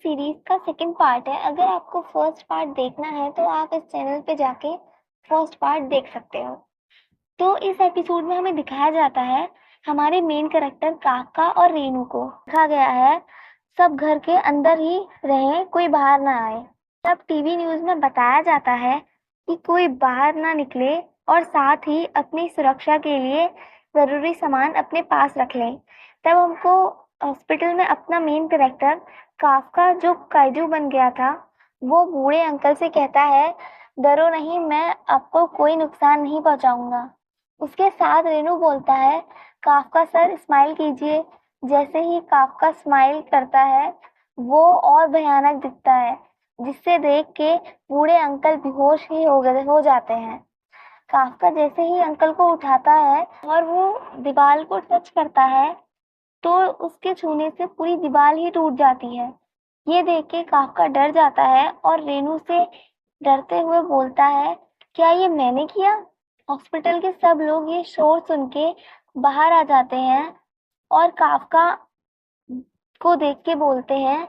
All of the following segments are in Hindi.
सीरीज का सेकंड पार्ट है। अगर आपको फर्स्ट पार्ट देखना है तो आप इस चैनल पे जाके फर्स्ट पार्ट देख सकते हो। तो इस एपिसोड में हमें दिखाया जाता है हमारे मेन कैरेक्टर काका और रेनू को रखा गया है सब घर के अंदर ही रहें, कोई बाहर ना आए। तब टीवी न्यूज में बताया जाता है कि कोई बाहर ना निकले और साथ ही अपनी सुरक्षा के लिए जरूरी सामान अपने पास रख लें। तब हमको हॉस्पिटल में अपना मेन कैरेक्टर काफका जो काइजू बन गया था वो बूढ़े अंकल से कहता है, डरो नहीं, मैं आपको कोई नुकसान नहीं पहुंचाऊंगा। उसके साथ रेनू बोलता है, काफका सर स्माइल कीजिए। जैसे ही काफका स्माइल करता है वो और भयानक दिखता है, जिससे देख के बूढ़े अंकल बेहोश ही हो जाते हैं। काफका जैसे ही अंकल को उठाता है और वो दीवार को टच करता है तो उसके छूने से पूरी दीवार ही टूट जाती है। ये देख के काफका डर जाता है और रेनू से डरते हुए बोलता है, क्या ये मैंने किया? हॉस्पिटल के सब लोग ये शोर सुन के बाहर आ जाते हैं और काफका को देख के बोलते हैं,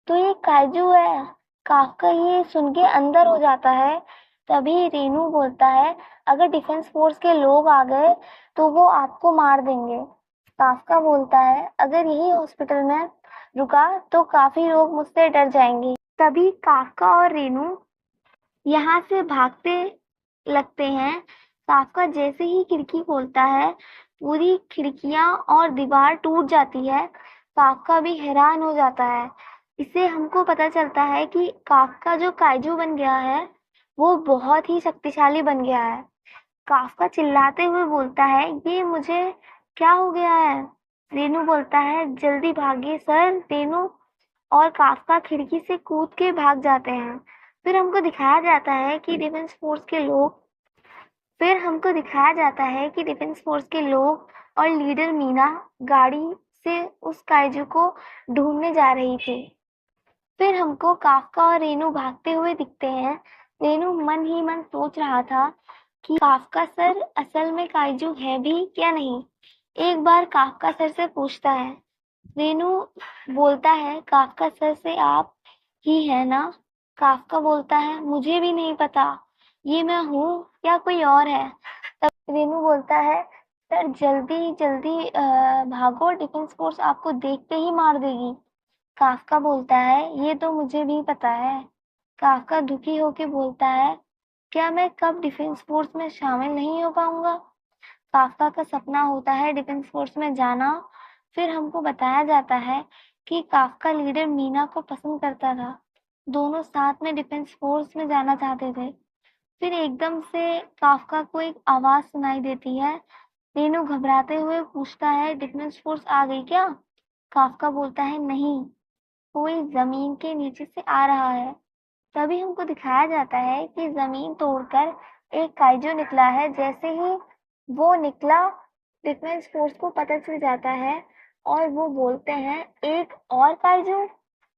तो ये काजू है। काफका ये सुन के अंदर हो जाता है। तभी रेनू बोलता है, अगर डिफेंस फोर्स के लोग आ गए तो वो आपको मार देंगे। काफका बोलता है, अगर यही हॉस्पिटल में रुका तो काफी लोग मुझसे डर जाएंगे। तभी काफका और रेनू यहाँ से भागते लगते हैं। काफका जैसे ही खिड़की खोलता है पूरी खिड़कियां और दीवार टूट जाती है। काफका भी हैरान हो जाता है। इससे हमको पता चलता है कि काफका जो काइजू बन गया है वो बहुत ही शक्तिशाली बन गया है। काफका चिल्लाते हुए बोलता है, ये मुझे क्या हो गया है? रेनू बोलता है, जल्दी भागिए सर। रेनू और काफका खिड़की से कूद के भाग जाते हैं। फिर हमको दिखाया जाता है कि डिफेंस फोर्स के लोग फिर हमको दिखाया जाता है कि डिफेंस फोर्स के लोग और लीडर मीना गाड़ी से उस काइजू को ढूंढने जा रही थी। फिर हमको काफका और रेनू भागते हुए दिखते हैं। रेनू मन ही मन सोच रहा था कि काफका सर असल में काइजू है भी क्या नहीं। एक बार काफका सर से पूछता है। रेनू बोलता है, काफका सर से आप ही है ना? काफका बोलता है, मुझे भी नहीं पता ये मैं हूँ या कोई और है। तब रेनू बोलता है, सर जल्दी जल्दी भागो, डिफेंस फोर्स आपको देखते ही मार देगी। काफका बोलता है, ये तो मुझे भी पता है। काफका दुखी होके बोलता है, क्या मैं कब डिफेंस फोर्स में शामिल नहीं हो पाऊंगा? काफका का सपना होता है डिफेंस फोर्स में जाना। फिर हमको बताया जाता है कि काफका लीडर मीना को पसंद करता था। दोनों साथ में डिफेंस फोर्स में जाना चाहते थे। फिर एकदम से काफका को एक आवाज सुनाई देती है। रेनू घबराते हुए पूछता है, डिफेंस फोर्स आ गई क्या? काफका बोलता है, नहीं, कोई जमीन के नीचे से आ रहा है। तभी हमको दिखाया जाता है कि जमीन तोड़कर एक काइजू निकला है। जैसे ही वो निकला डिफेंस फोर्स को पता चल जाता है और वो बोलते हैं, एक और काइजू?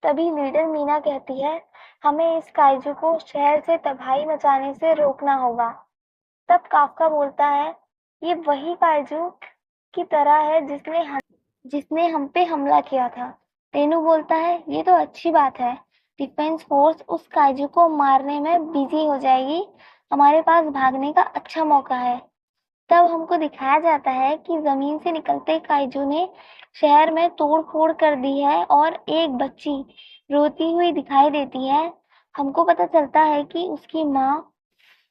तभी लीडर मीना कहती है, हमें इस काइजू को शहर से तबाही मचाने से रोकना होगा। तब काफका बोलता है, ये वही काइजू की तरह है जिसने हम पे हमला किया था। रेनू बोलता है, ये तो अच्छी बात है। डिफेंस फोर्स उस काइजू को मारने में बिजी हो जाएगी। हमारे पास भागने का अच्छा मौका है। तब हमको दिखाया जाता है कि जमीन से निकलते काइजू ने शहर में तोड़ फोड़ कर दी है और एक बच्ची रोती हुई दिखाई देती है। हमको पता चलता है कि उसकी माँ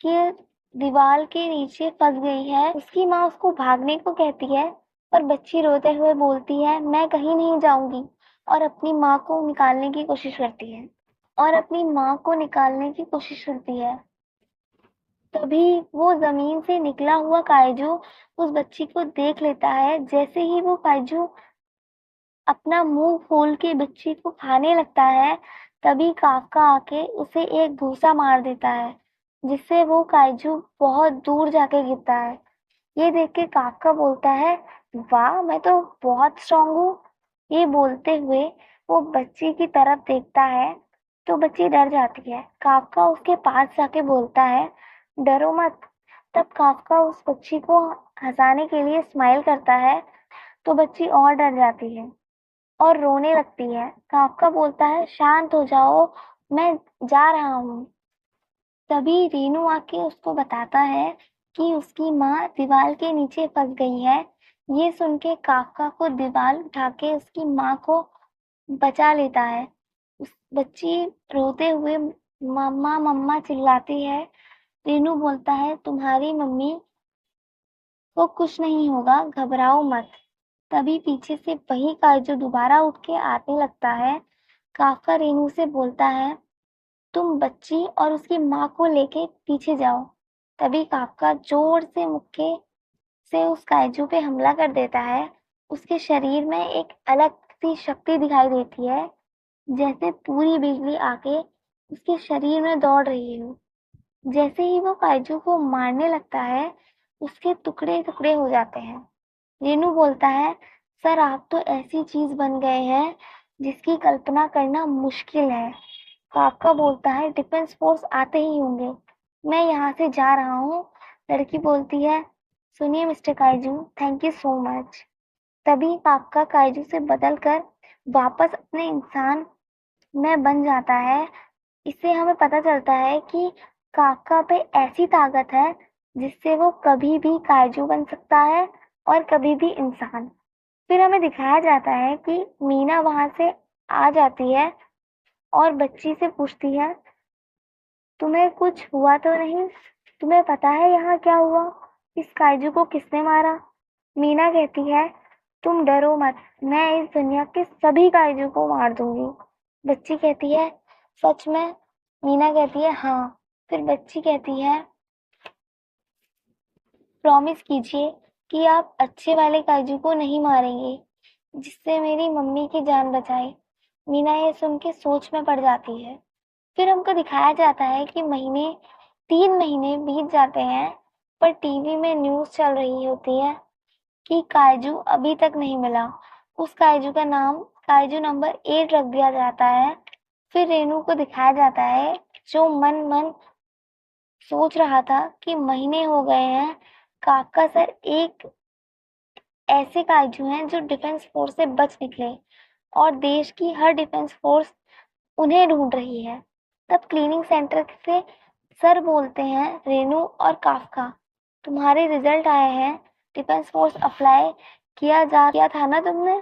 की दीवार के नीचे फंस गई है। उसकी माँ उसको भागने को कहती है पर बच्ची रोते हुए बोलती है, मैं कहीं नहीं जाऊंगी, और अपनी माँ को निकालने की कोशिश करती है तभी वो जमीन से निकला हुआ काइजू उस बच्ची को देख लेता है। जैसे ही वो काइजू अपना मुंह खोल के बच्ची को खाने लगता है तभी काफका आके उसे एक घूंसा मार देता है, जिससे वो काइजू बहुत दूर जाके गिरता है। ये देख के काफका बोलता है, वाह, मैं तो बहुत स्ट्रांग हूँ। ये बोलते हुए वो बच्ची की तरफ देखता है तो बच्ची डर जाती है। काफका उसके पास जाके बोलता है, डरो मत। तब काफका उस बच्ची को हंसाने के लिए स्माइल करता है तो बच्ची और डर जाती है। और रोने लगती है। काफका बोलता है शांत हो जाओ, मैं जा रहा हूँ। तभी रेनू आके उसको बताता है कि उसकी माँ दीवार के नीचे फंस गई है। ये सुन के काफका को दीवार उठा के उसकी माँ को बचा लेता है। उस बच्ची रोते हुए मम्मा मम्मा चिल्लाती है। रेनू बोलता है तुम्हारी मम्मी को कुछ नहीं होगा, घबराओ मत। तभी पीछे से वही काजू दोबारा उठ के आने लगता है। काफका रेनू से बोलता है तुम बच्ची और उसकी माँ को लेके पीछे जाओ। तभी काफका जोर से मुक्के से उस काइजू पे हमला कर देता है। उसके शरीर में एक अलग सी शक्ति दिखाई देती है, जैसे पूरी बिजली आके उसके शरीर में दौड़ रही हो। जैसे ही वो काइजू को मारने लगता है, उसके टुकड़े टुकड़े हो जाते हैं। रेनू बोलता है सर आप तो ऐसी चीज बन गए हैं जिसकी कल्पना करना मुश्किल है। काका बोलता है डिफेंस फोर्स आते ही होंगे, मैं यहाँ से जा रहा हूँ। लड़की बोलती है सुनिए mister kaiju, thank you so much. तभी काका काइजू से बदल कर वापस अपने इंसान में बन जाता है। इससे हमें पता चलता है कि काका पे ऐसी ताकत है जिससे वो कभी भी काइजू बन सकता है और कभी भी इंसान। फिर हमें दिखाया जाता है कि मीना वहां से आ जाती है और बच्ची से पूछती है तुम्हें कुछ हुआ तो नहीं? तुम्हें पता है यहाँ क्या हुआ? इस काइजू को किसने मारा? मीना कहती है तुम डरो मत, मैं इस दुनिया के सभी काइजू को मार दूंगी। बच्ची कहती है सच में? मीना कहती है हाँ। फिर बच्ची कहती है प्रॉमिस कीजिए कि आप अच्छे वाले काजू को नहीं मारेंगे जिससे मेरी मम्मी की जान बचाए। मीना ये सुन के सोच में पड़ जाती है। फिर हमको दिखाया जाता है कि 3 महीने बीत जाते हैं, पर टीवी में न्यूज़ चल रही होती है कि काजू अभी तक नहीं मिला। उस काजू का नाम काजू नंबर 8 रख दिया जाता है। फिर रेनू को दिखाया जाता है जो मन मन सोच रहा था कि महीने हो गए हैं, काका सर एक ऐसे काजू हैं जो डिफेंस फोर्स से बच निकले और देश की हर डिफेंस फोर्स उन्हें ढूंढ रही है। तब क्लीनिंग सेंटर से सर बोलते हैं रेनू और काफका तुम्हारे रिजल्ट आए हैं, डिफेंस फोर्स अप्लाई किया था ना तुमने?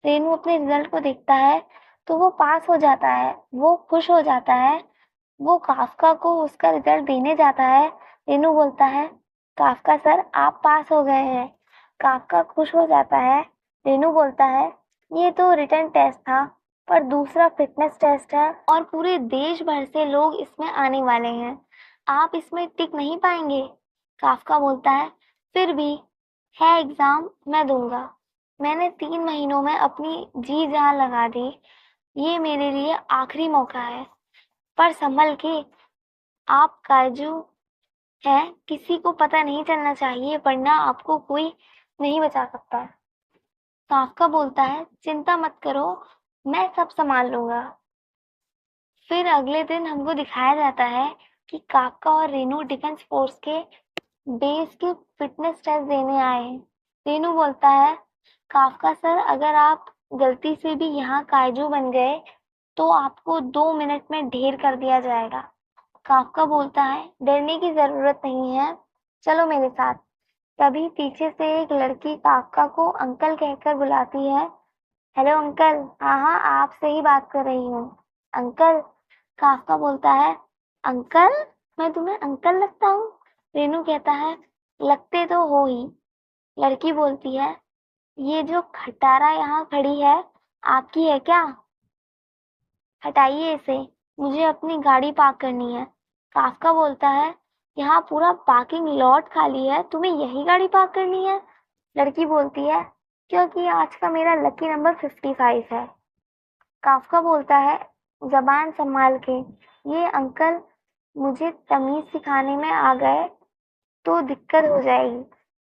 रेनू अपने रिजल्ट को देखता है तो वो पास हो जाता है, वो खुश हो जाता है। वो काफका को उसका रिजल्ट देने जाता है। रेनू बोलता है काफका सर आप पास हो गए हैं। काफका खुश हो जाता है। रेनू बोलता है ये तो रिटन टेस्ट था, पर दूसरा फिटनेस टेस्ट है और पूरे देश भर से लोग इसमें आने वाले हैं, आप इसमें टिक नहीं पाएंगे। काफका बोलता है फिर भी है एग्जाम, मैं दूंगा। मैंने 3 महीनों में अपनी जी जान लगा दी, ये मेरे लिए आखिरी मौका है। पर संभल के, आप काजू है, किसी को पता नहीं चलना चाहिए वरना आपको कोई नहीं बचा सकता। काफका बोलता है चिंता मत करो, मैं सब संभाल लूंगा। फिर अगले दिन हमको दिखाया जाता है कि काफका और रेनू डिफेंस फोर्स के बेस के फिटनेस टेस्ट देने आए हैं। रेनू बोलता है काफका सर अगर आप गलती से भी यहाँ काजू बन गए तो आपको 2 मिनट में ढेर कर दिया जाएगा। काफका बोलता है डरने की जरूरत नहीं है, चलो मेरे साथ। तभी पीछे से एक लड़की काफका को अंकल कहकर बुलाती है। हेलो अंकल, हाँ हाँ आपसे ही बात कर रही हूँ। अंकल, काफका बोलता है अंकल, मैं तुम्हें अंकल लगता हूँ? रेनू कहता है लगते तो हो ही। लड़की बोलती है ये जो खटारा यहाँ खड़ी है आपकी है क्या? हटाइए इसे, मुझे अपनी गाड़ी पार्क करनी है। काफका बोलता है यहाँ पूरा पार्किंग लॉट खाली है, तुम्हें यही गाड़ी पार्क करनी है? लड़की बोलती है क्योंकि आज का मेरा लकी नंबर 55 है। काफका बोलता है जबान संभाल के, ये अंकल मुझे तमीज सिखाने में आ गए तो दिक्कत हो जाएगी।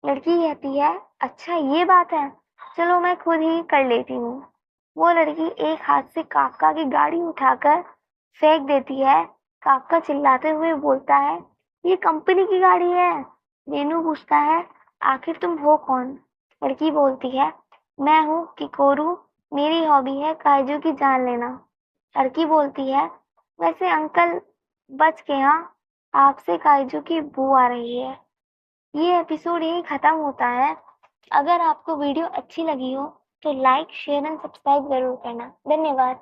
लड़की कहती है अच्छा ये बात है, चलो मैं खुद ही कर लेती हूँ। वो लड़की एक हाथ से काफका की गाड़ी उठाकर फेंक देती है। काफका चिल्लाते हुए बोलता है ये कंपनी की गाड़ी है। रेनू पूछता है आखिर तुम हो कौन? लड़की बोलती है मैं हूँ किकोरू, मेरी हॉबी है काइजू की जान लेना। लड़की बोलती है, वैसे अंकल बच के हाँ, आपसे काइजू की बू आ रही है। ये एपिसोड यही खत्म होता है। अगर आपको वीडियो अच्छी लगी हो तो लाइक, शेयर एंड सब्सक्राइब जरूर करना। धन्यवाद।